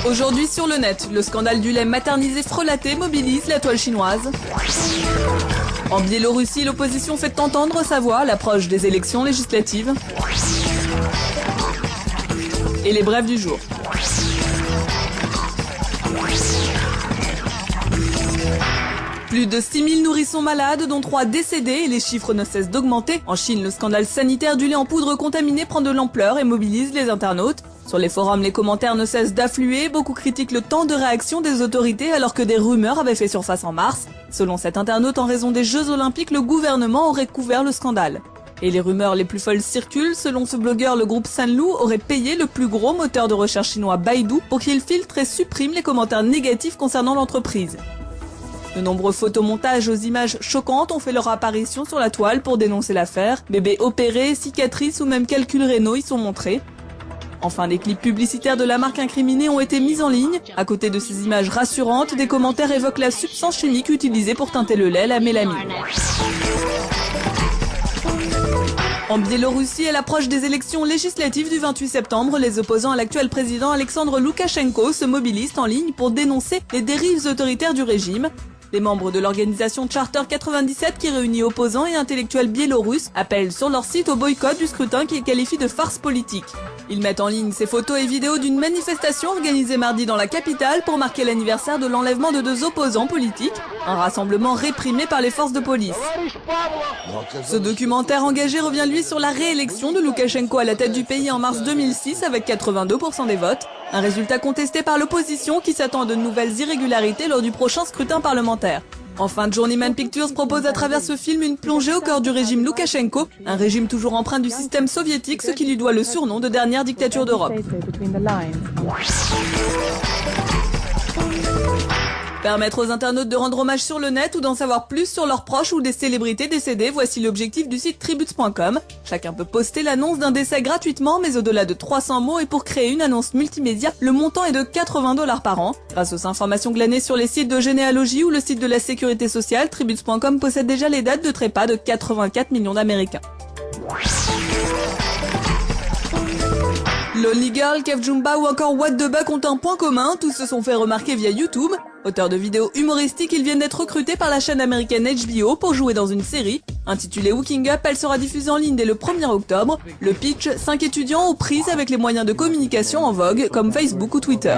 Aujourd'hui sur le net, le scandale du lait maternisé frelaté mobilise la toile chinoise. En Biélorussie, l'opposition fait entendre sa voix à l'approche des élections législatives. Et les brèves du jour. Plus de 6000 nourrissons malades, dont 3 décédés, et les chiffres ne cessent d'augmenter. En Chine, le scandale sanitaire du lait en poudre contaminé prend de l'ampleur et mobilise les internautes. Sur les forums, les commentaires ne cessent d'affluer. Beaucoup critiquent le temps de réaction des autorités alors que des rumeurs avaient fait surface en mars. Selon cet internaute, en raison des Jeux Olympiques, le gouvernement aurait couvert le scandale. Et les rumeurs les plus folles circulent. Selon ce blogueur, le groupe Sanlu aurait payé le plus gros moteur de recherche chinois Baidu pour qu'il filtre et supprime les commentaires négatifs concernant l'entreprise. De nombreux photomontages aux images choquantes ont fait leur apparition sur la toile pour dénoncer l'affaire. Bébés opérés, cicatrices ou même calculs rénaux y sont montrés. Enfin, des clips publicitaires de la marque incriminée ont été mis en ligne. À côté de ces images rassurantes, des commentaires évoquent la substance chimique utilisée pour teinter le lait, la mélamine. En Biélorussie, à l'approche des élections législatives du 28 septembre, les opposants à l'actuel président Alexandre Loukachenko se mobilisent en ligne pour dénoncer les dérives autoritaires du régime. Les membres de l'organisation Charter 97, qui réunit opposants et intellectuels biélorusses, appellent sur leur site au boycott du scrutin qu'ils qualifient de farce politique. Ils mettent en ligne ces photos et vidéos d'une manifestation organisée mardi dans la capitale pour marquer l'anniversaire de l'enlèvement de 2 opposants politiques, un rassemblement réprimé par les forces de police. Ce documentaire engagé revient lui sur la réélection de Loukachenko à la tête du pays en mars 2006 avec 82% des votes. Un résultat contesté par l'opposition qui s'attend à de nouvelles irrégularités lors du prochain scrutin parlementaire. Enfin, Journeyman Pictures propose à travers ce film une plongée au cœur du régime Loukachenko, un régime toujours empreint du système soviétique, ce qui lui doit le surnom de dernière dictature d'Europe. Permettre aux internautes de rendre hommage sur le net ou d'en savoir plus sur leurs proches ou des célébrités décédées, voici l'objectif du site tributes.com. Chacun peut poster l'annonce d'un décès gratuitement, mais au-delà de 300 mots, et pour créer une annonce multimédia, le montant est de 80$ par an. Grâce aux informations glanées sur les sites de généalogie ou le site de la sécurité sociale, tributes.com possède déjà les dates de trépas de 84 millions d'Américains. Lonely Girl, Kev Jumba ou encore What the Buck ont un point commun, tous se sont fait remarquer via YouTube. Auteurs de vidéos humoristiques, ils viennent d'être recrutés par la chaîne américaine HBO pour jouer dans une série. Intitulée Hooking Up, elle sera diffusée en ligne dès le 1er octobre. Le pitch, 5 étudiants aux prises avec les moyens de communication en vogue, comme Facebook ou Twitter.